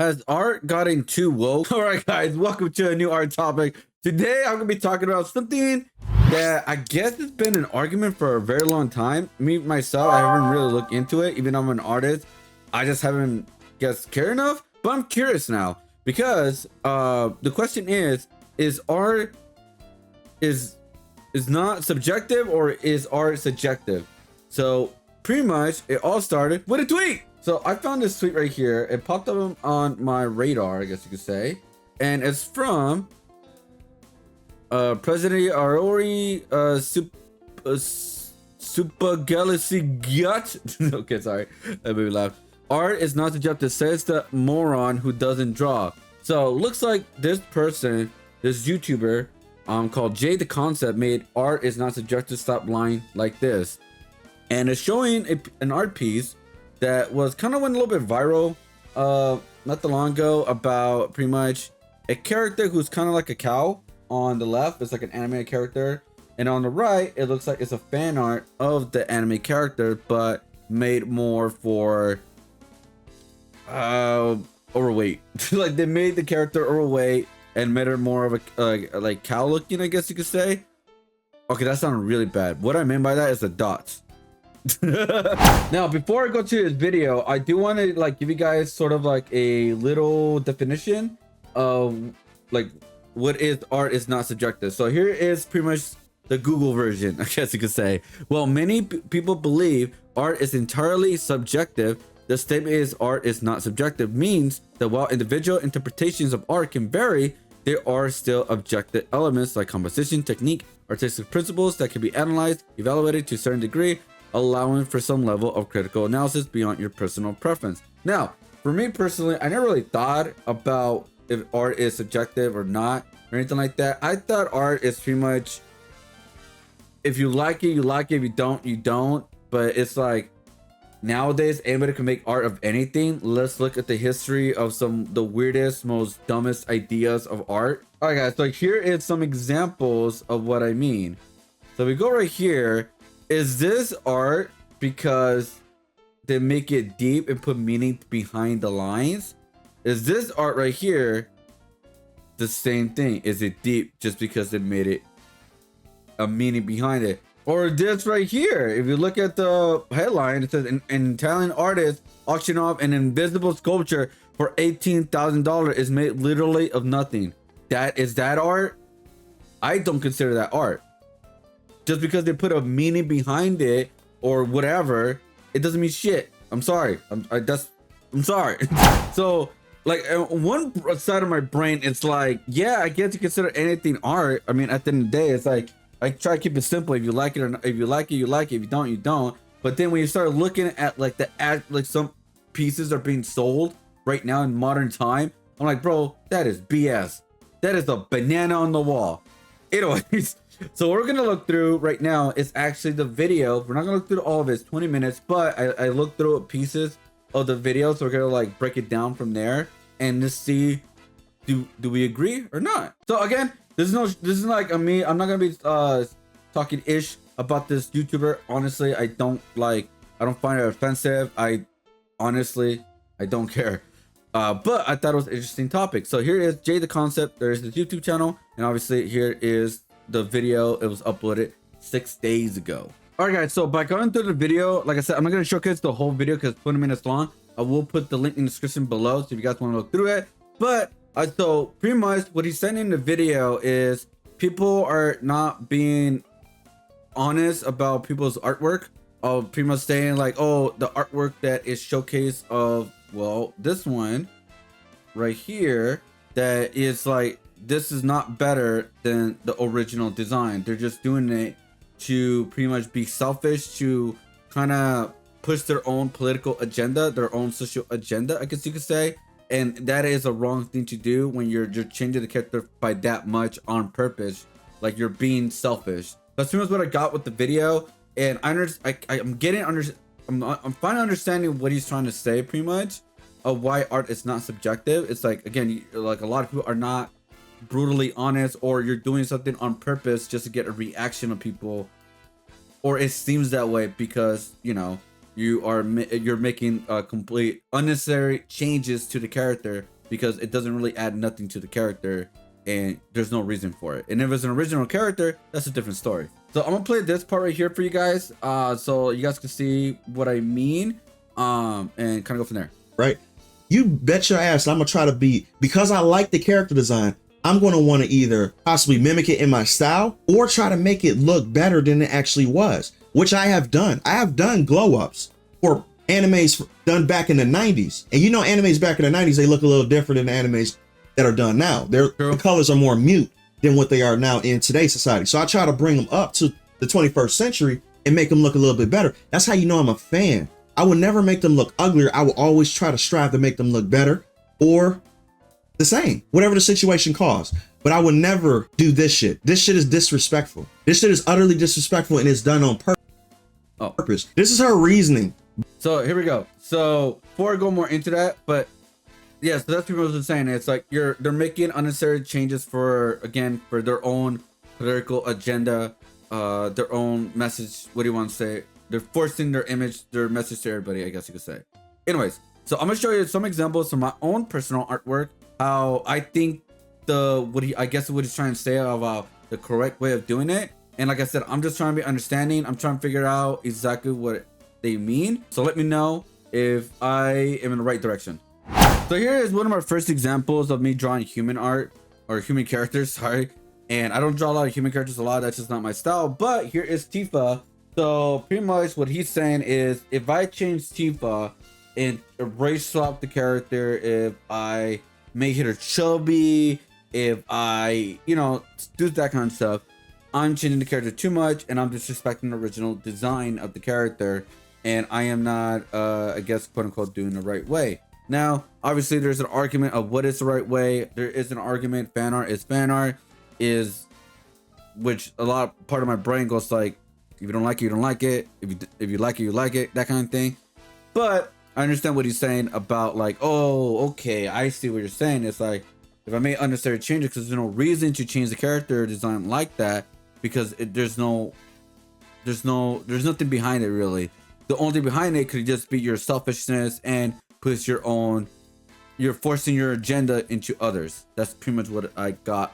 Has art gotten too woke? All right, guys, welcome to a new art topic. Today, I'm gonna be talking about something that I guess has been an argument for a very long time. Me myself, I haven't really looked into it. Even though I'm an artist, I just haven't cared enough. But I'm curious now because the question is art is not subjective or is art subjective? So pretty much, it all started with a tweet. So I found this tweet right here. It popped up on my radar, I guess you could say. And it's from President Aori Super Galaxy Gut. Okay, sorry. That made me laugh. Art is not subjective, says the moron who doesn't draw. So looks like this person, this YouTuber, called Jay the Concept, made art is not subjective, stop lying like this. And it's showing an art piece that was kind of went a little bit viral not that long ago, about pretty much a character who's kind of like a cow. On the left it's like an animated character, and on the right it looks like it's a fan art of the anime character but made more for overweight. Like they made the character overweight and made her more of a like cow looking, I guess you could say. Okay, that sounded really bad. What I mean by that is the dots. Now before I go to this video, I do want to like give you guys sort of like a little definition of like what is art is not subjective. So here is pretty much the Google version, I guess you could say. Well, many people believe art is entirely subjective. The statement is art is not subjective means that while individual interpretations of art can vary, there are still objective elements like composition, technique, artistic principles that can be analyzed, evaluated to a certain degree, allowing for some level of critical analysis beyond your personal preference. Now, for me personally, I never really thought about if art is subjective or not or anything like that. I thought art is pretty much, if you like it, you like it. If you don't, you don't. But it's like nowadays anybody can make art of anything. Let's look at the history of the weirdest, most dumbest ideas of art. All right, guys, so here is some examples of what I mean. So we go right here. Is this art because they make it deep and put meaning behind the lines? Is this art right here the same thing? Is it deep just because they made it a meaning behind it? Or this right here, if you look at the headline, it says an Italian artist auction off an invisible sculpture for $18,000 is made literally of nothing. Is that art? I don't consider that art. Just because they put a meaning behind it or whatever, it doesn't mean shit. I'm sorry. I'm sorry. So like one side of my brain, it's like, yeah, I get to consider anything art. I mean, at the end of the day, it's like I try to keep it simple. If you like it or not, if you like it, you like it. If you don't, you don't. But then when you start looking at like like some pieces are being sold right now in modern time, I'm like, bro, that is BS. That is a banana on the wall. Anyways. So what we're gonna look through right now is actually the video. We're not gonna look through all of it. It's 20 minutes, but I looked through pieces of the video, so we're gonna like break it down from there and just see do we agree or not. So again, this is like me. I'm not gonna be talking ish about this YouTuber. Honestly, I don't find it offensive. I don't care. But I thought it was an interesting topic. So here is Jay the Concept. There's his YouTube channel, and obviously here is the video. It was uploaded 6 days ago. All right, guys, so by going through the video, like I said, I'm not going to showcase the whole video because it's 20 minutes long. I will put the link in the description below so if you guys want to look through it. But so pretty much what he's saying in the video is people are not being honest about people's artwork. Pretty much saying like, oh, the artwork that is showcased of, well, this one right here, that is like, this is not better than the original design. They're just doing it to pretty much be selfish, to kind of push their own political agenda, their own social agenda, I guess you could say. And that is a wrong thing to do when you're changing the character by that much on purpose. Like you're being selfish. That's pretty much what I got with the video. And I'm finally understanding what he's trying to say pretty much of why art is not subjective. It's like, again, like a lot of people are not brutally honest, or you're doing something on purpose just to get a reaction of people, or it seems that way because, you know, you're making complete unnecessary changes to the character because it doesn't really add nothing to the character and there's no reason for it. And if it's an original character, that's a different story. So I'm gonna play this part right here for you guys, so you guys can see what I mean, and kind of go from there. Right? You bet your ass I'm gonna try to be, because I like the character design, I'm gonna want to either possibly mimic it in my style or try to make it look better than it actually was, which I have done. I have done glow ups for animes done back in the 90s. And you know, animes back in the 90s, they look a little different than the animes that are done now. The colors are more mute than what they are now in today's society. So I try to bring them up to the 21st century and make them look a little bit better. That's how you know I'm a fan. I would never make them look uglier. I will always try to strive to make them look better or the same, whatever the situation calls. But I would never do this shit. This shit is disrespectful. This shit is utterly disrespectful and it's done on purpose. This is her reasoning. So here we go. So before I go more into that, but yeah, so that's what I was saying. It's like they're making unnecessary changes for their own political agenda, their own message. What do you want to say? They're forcing their message to everybody, I guess you could say. Anyways, so I'm gonna show you some examples from my own personal artwork, how I think what he's trying to say about the correct way of doing it. And like I said, I'm just trying to be understanding. I'm trying to figure out exactly what they mean. So let me know if I am in the right direction. So here is one of my first examples of me drawing human art, or human characters, sorry. And I don't draw a lot of human characters a lot, that's just not my style. But here is Tifa. So pretty much what he's saying is, if I change Tifa and erase swap the character, if I make her chubby, if I, do that kind of stuff, I'm changing the character too much and I'm disrespecting the original design of the character. And I am not, I guess, quote unquote, doing the right way. Now, obviously, there's an argument of what is the right way. There is an argument. Fan art, which a lot part of my brain goes like, if you don't like it, you don't like it. If you like it, you like it. That kind of thing. But I understand what he's saying about like, oh, okay, I see what you're saying. It's like, if I make unnecessary changes, because there's no reason to change the character design like that, because there's nothing behind it really. The only thing behind it could just be your selfishness and push you're forcing your agenda into others. That's pretty much what I got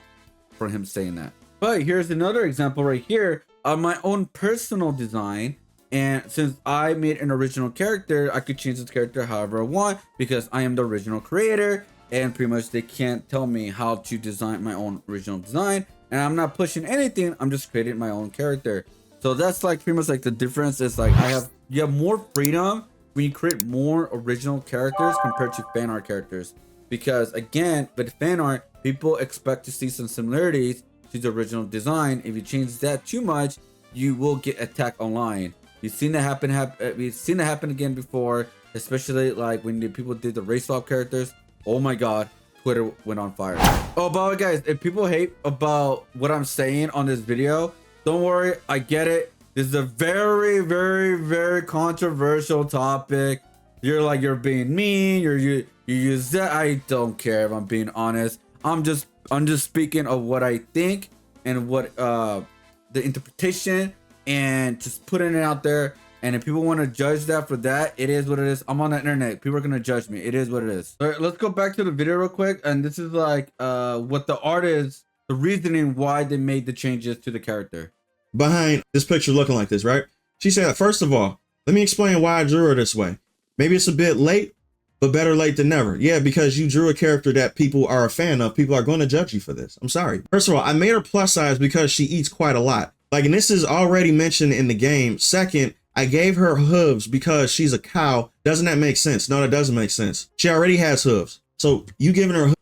from him saying that. But here's another example right here of my own personal design. And since I made an original character, I could change this character however I want, because I am the original creator, and pretty much they can't tell me how to design my own original design. And I'm not pushing anything, I'm just creating my own character. So that's like pretty much like the difference is like you have more freedom when you create more original characters compared to fan art characters. Because again, with fan art, people expect to see some similarities to the original design. If you change that too much, you will get attacked online. We've seen that happen again before, especially like when the people did the race swap characters. Oh my god, Twitter went on fire. Oh, by the way, guys, if people hate about what I'm saying on this video, don't worry, I get it. This is a very, very, very controversial topic. You're being mean. You use that. I don't care if I'm being honest. I'm just speaking of what I think and what the interpretation, and just putting it out there. And if people want to judge that for that, it is what it is. I'm on the internet. People are gonna judge me. It is what it is. All right, let's go back to the video real quick. And this is like what the art is, the reasoning why they made the changes to the character. Behind this picture looking like this, right? She said, first of all, let me explain why I drew her this way. Maybe it's a bit late, but better late than never. Yeah, because you drew a character that people are a fan of. People are going to judge you for this. I'm sorry. First of all, I made her plus size because she eats quite a lot. Like, and this is already mentioned in the game. Second, I gave her hooves because she's a cow. Doesn't that make sense? No, that doesn't make sense. She already has hooves. So you giving her hooves.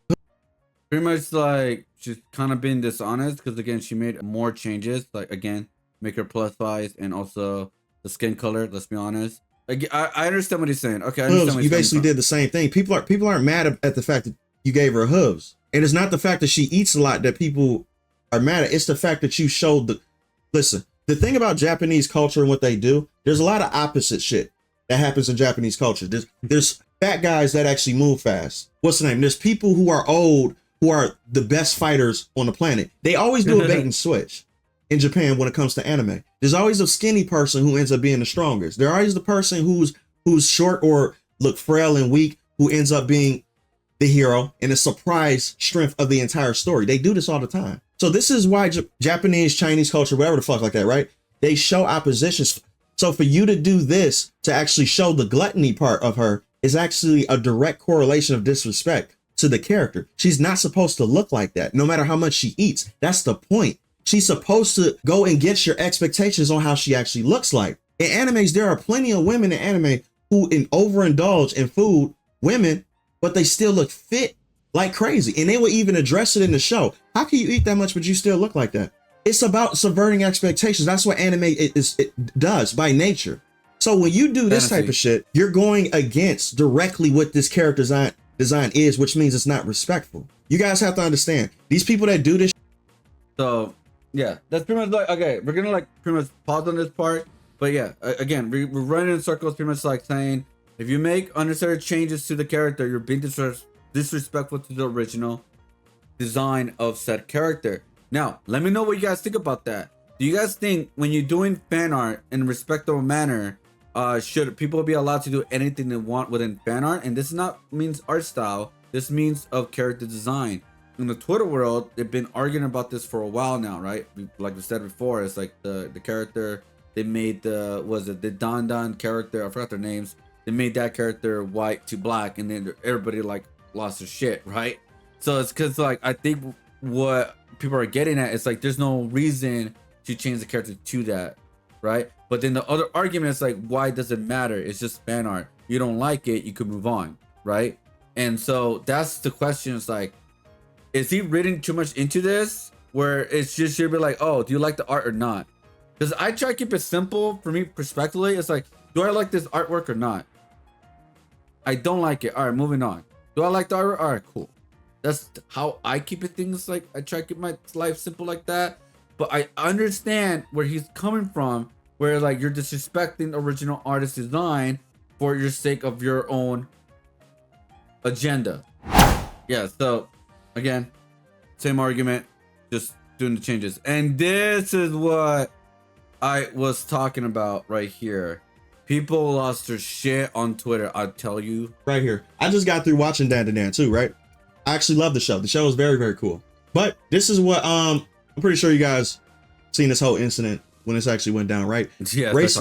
Pretty much like she's kind of been dishonest, because again, she made more changes. Like again, make her plus size, and also the skin color. Let's be honest. Like, I understand what he's saying. Okay, I understand what you basically did the same thing. People aren't mad at the fact that you gave her hooves, and it's not the fact that she eats a lot that people are mad at. It's the fact that you showed the. Listen, the thing about Japanese culture and what they do, there's a lot of opposite shit that happens in Japanese culture. There's fat guys that actually move fast. What's the name? There's people who are old, who are the best fighters on the planet. They always do a bait and switch in Japan when it comes to anime. There's always a skinny person who ends up being the strongest. There's always the person who's short or look frail and weak who ends up being the hero and the surprise strength of the entire story. They do this all the time. So this is why Japanese, Chinese culture, whatever the fuck like that, right? They show oppositions. So for you to do this, to actually show the gluttony part of her, is actually a direct correlation of disrespect to the character. She's not supposed to look like that, no matter how much she eats. That's the point. She's supposed to go against your expectations on how she actually looks like. In animes, there are plenty of women in anime who overindulge in food, women, but they still look fit like crazy. And they will even address it in the show. How can you eat that much, but you still look like that? It's about subverting expectations. That's what anime it does by nature. So when you do this type of shit, you're going against directly what this character design is, which means it's not respectful. You guys have to understand, these people that do this. So yeah, that's pretty much like, okay, we're gonna like pretty much pause on this part. But yeah, again, we're running in circles, pretty much like saying, if you make unnecessary changes to the character, you're being disrespectful to the original design of said character. Now, let me know what you guys think about that. Do you guys think when you're doing fan art in a respectable manner, should people be allowed to do anything they want within fan art? And this not means art style. This means of character design. In the Twitter world, they've been arguing about this for a while now, right? Like we said before, it's like the character they made, the Don character, I forgot their names. They made that character white to black, and then everybody like lost their shit, right? So it's because like I think what people are getting at is like there's no reason to change the character to that, right? But then the other argument is like, why does it matter? It's just fan art. You don't like it, you could move on, right? And so that's the question. It's like, is he reading too much into this, where it's just should be like, oh, do you like the art or not? Because I try to keep it simple for me perspectively. It's like, do I like this artwork or not? I don't like it. All right, moving on. Do I like the artwork? All right, cool. That's how I keep it. Things like I try to keep my life simple like that. But I understand where he's coming from, where like you're disrespecting the original artist design for your sake of your own agenda. Yeah, so again, same argument, just doing the changes. And this is what I was talking about right here. People lost their shit on Twitter, I tell you. Right here. I just got through watching Dan to Dan too, right? I actually love the show. The show is very, very cool. But this is what I'm pretty sure you guys seen this whole incident when this actually went down, right? Yeah, race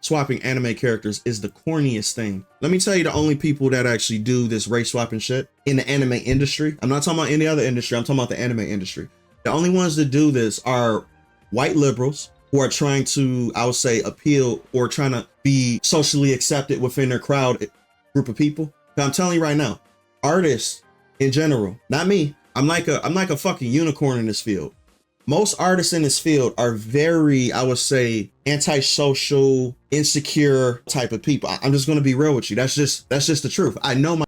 swapping anime characters is the corniest thing. Let me tell you, the only people that actually do this race swapping shit in the anime industry, I'm not talking about any other industry, I'm talking about the anime industry. The only ones that do this are white liberals who are trying to, I would say, appeal or trying to be socially accepted within their crowd group of people. I'm telling you right now, artists in general, not me, I'm like a fucking unicorn in this field. Most artists in this field are very, I would say, antisocial, insecure type of people. I'm just going to be real with you. That's just the truth. I know my.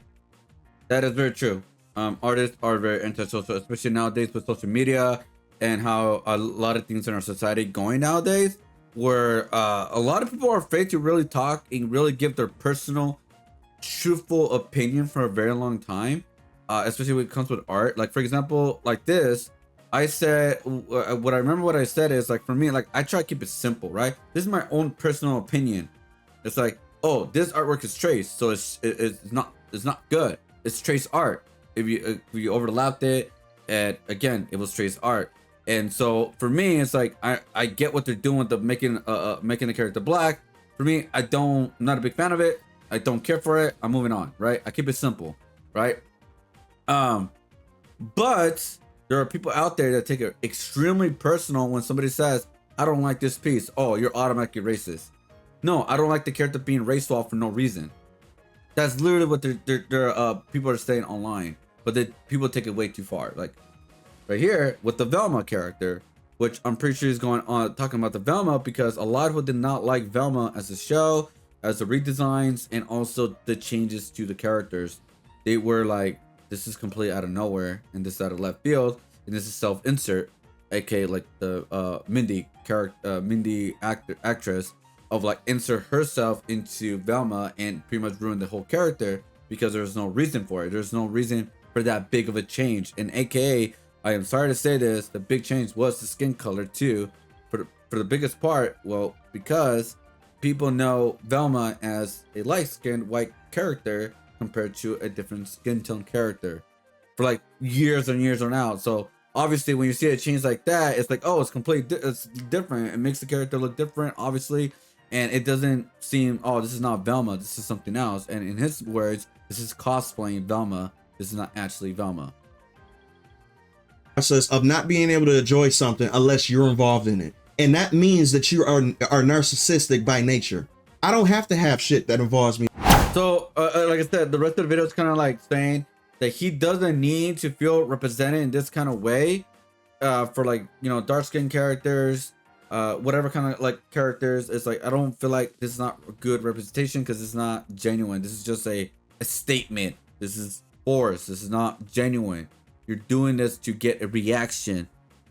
That is very true. Artists are very antisocial, especially nowadays with social media and how a lot of things in our society going nowadays, where a lot of people are afraid to really talk and really give their personal, truthful opinion for a very long time, especially when it comes with art. Like, for example, like this. I said, what I remember what I said is like, for me, like I try to keep it simple, right? This is my own personal opinion. It's like, oh, this artwork is trace, so it's not good. It's trace art. If you overlapped it, and again, it was trace art. And so for me, it's like I get what they're doing with the making the character black. For me, I'm not a big fan of it. I don't care for it. I'm moving on, right? I keep it simple, right? But there are people out there that take it extremely personal when somebody says, I don't like this piece. Oh, you're automatically racist. No, I don't like the character being race swapped for no reason. That's literally what people are saying online. But people take it way too far. Like right here with the Velma character, which I'm pretty sure is going on talking about the Velma because a lot of people did not like Velma as a show, as the redesigns, and also the changes to the characters. They were like, this is completely out of nowhere, and this is out of left field, and this is self-insert, aka like the Mindy actress of like insert herself into Velma and pretty much ruin the whole character because there's no reason for it. There's no reason for that big of a change, and aka I am sorry to say this, the big change was the skin color too, for the biggest part. Well, because people know Velma as a light-skinned white character, compared to a different skin tone character for like years and years on out. So obviously when you see a change like that, it's like, oh, it's completely it's different. It makes the character look different, obviously, and it doesn't seem, oh, this is not Velma, this is something else. And in his words, this is cosplaying Velma, this is not actually Velma. Process of not being able to enjoy something unless you're involved in it, and that means that you are narcissistic by nature. I don't have to have shit that involves me. So like I said, the rest of the video is kind of like saying that he doesn't need to feel represented in this kind of way for like, you know, dark skinned characters, whatever kind of like characters. It's like, I don't feel like this is not a good representation because it's not genuine. This is just a statement. This is forced. This is not genuine. You're doing this to get a reaction.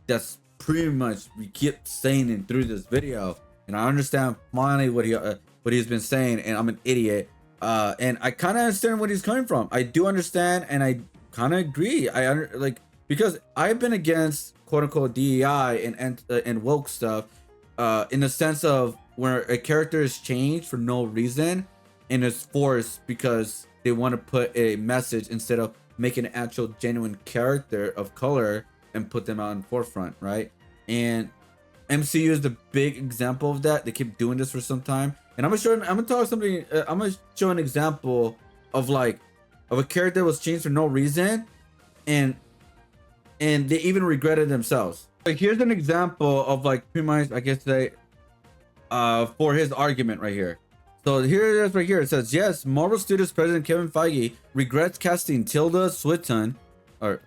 That's pretty much we keep saying it through this video, and I understand finally what he's been saying, and I'm an idiot, and I kind of understand what he's coming from. I do understand, and I kind of agree. Like, because I've been against quote unquote DEI and woke stuff, in the sense of where a character is changed for no reason and is forced because they want to put a message instead of making an actual genuine character of color and put them out in forefront, right? And MCU is the big example of that. They keep doing this for some time, and I'm gonna show an example of like of a character that was changed for no reason, and they even regretted themselves. Like, here's an example of like pretty much, I guess they for his argument right here. So here it is right here. It says, yes, Marvel Studios president Kevin Feige regrets casting Tilda Swinton, or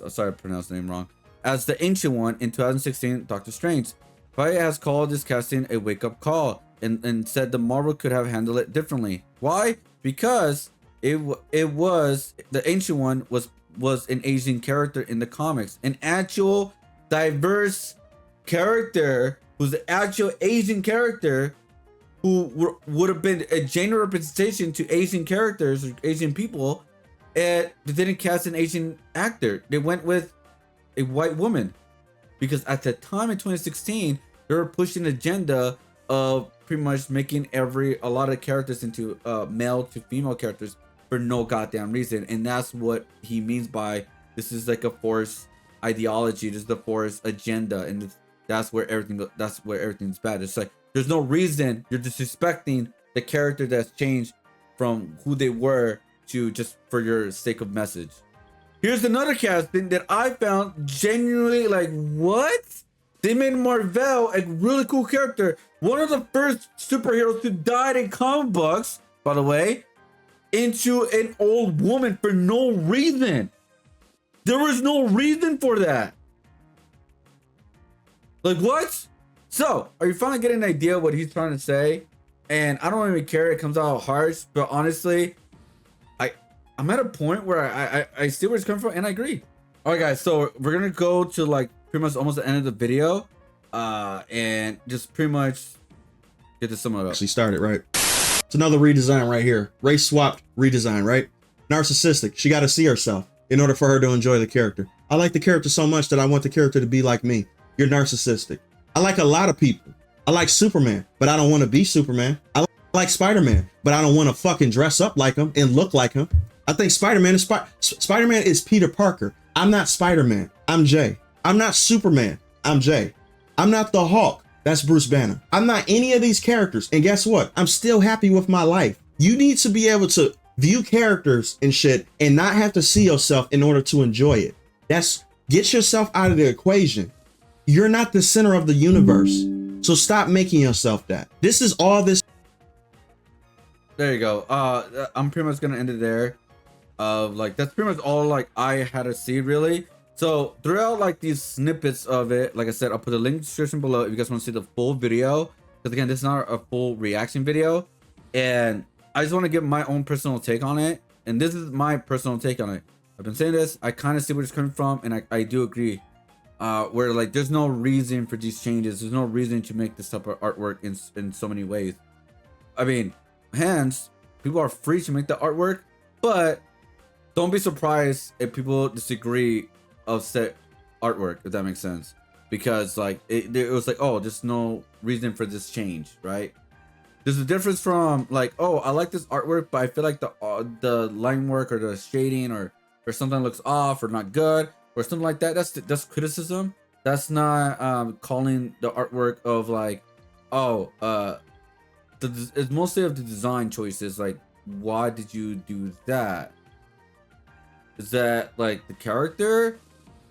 sorry, I pronounced the name wrong, as the Ancient One in 2016 Doctor Strange. Feige has called this casting a wake-up call and said the Marvel could have handled it differently. Why? Because it was the Ancient One was an Asian character in the comics, an actual diverse character who's an actual Asian character who would have been a genuine representation to Asian characters or Asian people, and they didn't cast an Asian actor. They went with a white woman because at the time in 2016 they were pushing an agenda of pretty much making a lot of characters into male to female characters for no goddamn reason. And that's what he means by this is like a forced ideology, this is the forced agenda, and that's where everything's bad. It's like there's no reason, you're disrespecting the character that's changed from who they were to just for your sake of message. Here's another casting that I found genuinely like, what? They made Marvel a really cool character. One of the first superheroes who died in comic books, by the way, into an old woman for no reason. There was no reason for that. Like, what? So, are you finally getting an idea what he's trying to say? And I don't even care, it comes out harsh, but honestly, I'm at a point where I see where it's coming from, and I agree. All right, guys, so we're gonna go to like pretty much almost the end of the video, and just pretty much get to sum it up. Actually started, right? It's another redesign right here. Race swapped redesign, right? Narcissistic. She got to see herself in order for her to enjoy the character. I like the character so much that I want the character to be like me. You're narcissistic. I like a lot of people. I like Superman, but I don't want to be Superman. I like Spider-Man, but I don't want to fucking dress up like him and look like him. I think Spider-Man is Peter Parker. I'm not Spider-Man. I'm Jay. I'm not Superman. I'm Jay. I'm not the Hulk. That's Bruce Banner. I'm not any of these characters. And guess what? I'm still happy with my life. You need to be able to view characters and shit and not have to see yourself in order to enjoy it. Get yourself out of the equation. You're not the center of the universe. So stop making yourself that. This is all this. There you go. I'm pretty much gonna end it there. Like, that's pretty much all like I had to see, really. So throughout like these snippets of it, like I said, I'll put a link in the description below if you guys want to see the full video, because again, this is not a full reaction video, and I just want to give my own personal take on it. And this is my personal take on it. I've been saying this, I kind of see where it's coming from, and I do agree, where like there's no reason for these changes. There's no reason to make this type of artwork in so many ways. I mean, hence people are free to make the artwork, but don't be surprised if people disagree of set artwork, if that makes sense, because like it was like, oh, there's no reason for this change, right? There's a difference from like, oh, I like this artwork, but I feel like the line work or the shading or something looks off or not good or something like that. That's criticism. That's not calling the artwork of like, oh, it's mostly of the design choices. Like, why did you do that? Is that like the character,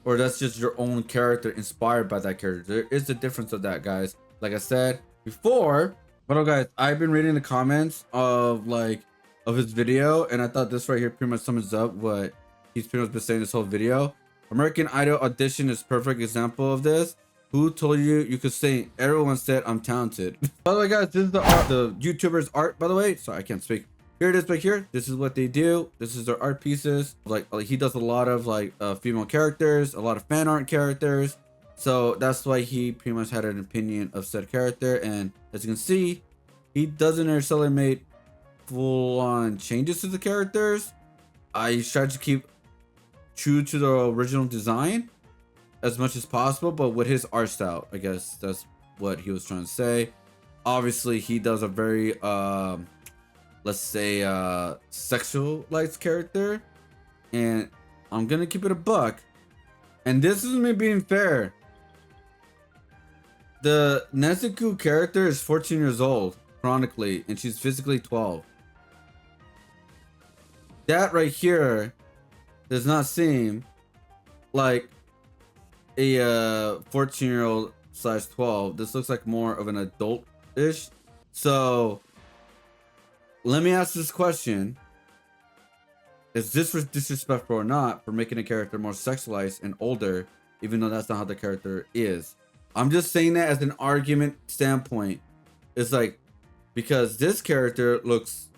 or that's just your own character inspired by that character? There is a difference of that, guys. Like I said before, but guys, I've been reading the comments of his video, and I thought this right here pretty much sums up what he's pretty much been saying this whole video. American Idol audition is perfect example of this. Who told you you could sing? Everyone said I'm talented. By the way, guys, this is the art, the YouTuber's art, by the way. Sorry, I can't speak. Here it is right here. This is what they do. This is their art pieces. Like he does a lot of female characters, a lot of fan art characters. So that's why he pretty much had an opinion of said character. And as you can see, he doesn't necessarily make full on changes to the characters. I tried to keep true to the original design as much as possible, but with his art style. I guess that's what he was trying to say. Obviously, he does a very let's say sexualized character, and I'm gonna keep it a buck, and this is me being fair. The Nezuko character is 14 years old chronically, and she's physically 12. That right here does not seem like a 14-year-old size 12. This looks like more of an adult-ish. So let me ask this question. Is this disrespectful or not for making a character more sexualized and older, even though that's not how the character is? I'm just saying that as an argument standpoint. It's like, because this character looks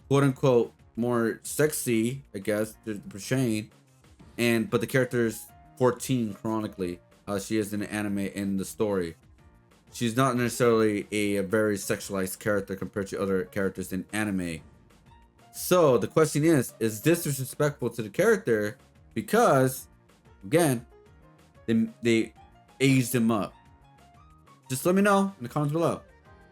quote unquote more sexy, I guess, for Shane, but the character's 14 chronically. She is in the anime in the story. She's not necessarily a very sexualized character compared to other characters in anime. So the question is this disrespectful to the character? Because, again, they aged him up. Just let me know in the comments below.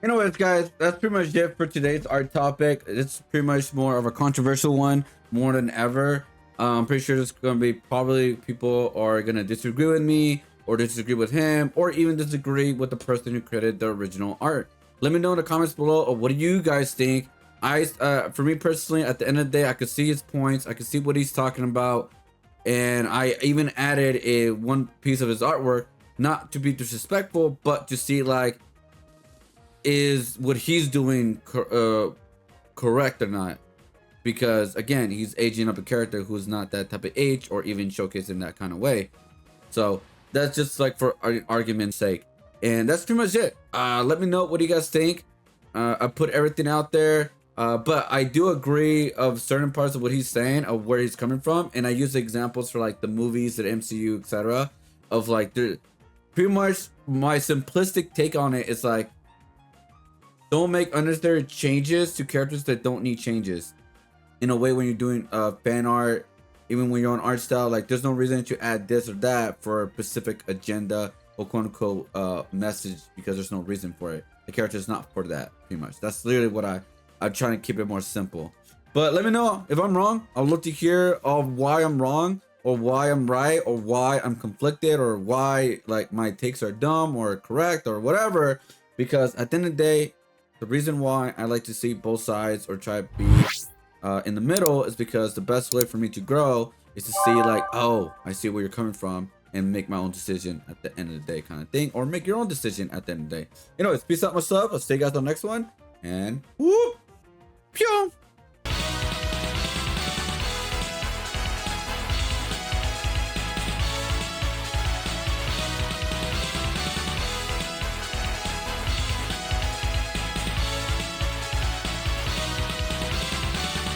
Anyways, guys, that's pretty much it for today's art topic. It's pretty much more of a controversial one, more than ever. I'm pretty sure there's going to be probably people are going to disagree with me, or disagree with him, or even disagree with the person who created the original art. Let me know in the comments below of what do you guys think. For me personally, at the end of the day, I could see his points, I could see what he's talking about, and I even added one piece of his artwork, not to be disrespectful, but to see like, is what he's doing correct or not? Because again, he's aging up a character who's not that type of age, or even showcased in that kind of way. So that's just like for argument's sake, and that's pretty much it. Let me know what do you guys think. I put everything out there, but I do agree of certain parts of what he's saying, of where he's coming from, and I use examples for like the movies, the MCU, etc. Of like, pretty much my simplistic take on it is like, don't make unnecessary changes to characters that don't need changes. In a way, when you're doing fan art, even when you're on art style, like there's no reason to add this or that for a specific agenda or quote unquote message, because there's no reason for it. The character is not for that, pretty much. That's literally what I'm trying to keep it more simple. But let me know if I'm wrong. I'll look to hear of why I'm wrong, or why I'm right, or why I'm conflicted, or why like my takes are dumb or correct or whatever. Because at the end of the day, the reason why I like to see both sides or try to be in the middle is because the best way for me to grow is to see like, oh, I see where you're coming from, and make my own decision at the end of the day, kind of thing, or make your own decision at the end of the day. Anyways, peace out, myself. I'll see you guys on the next one, and whoop, pew.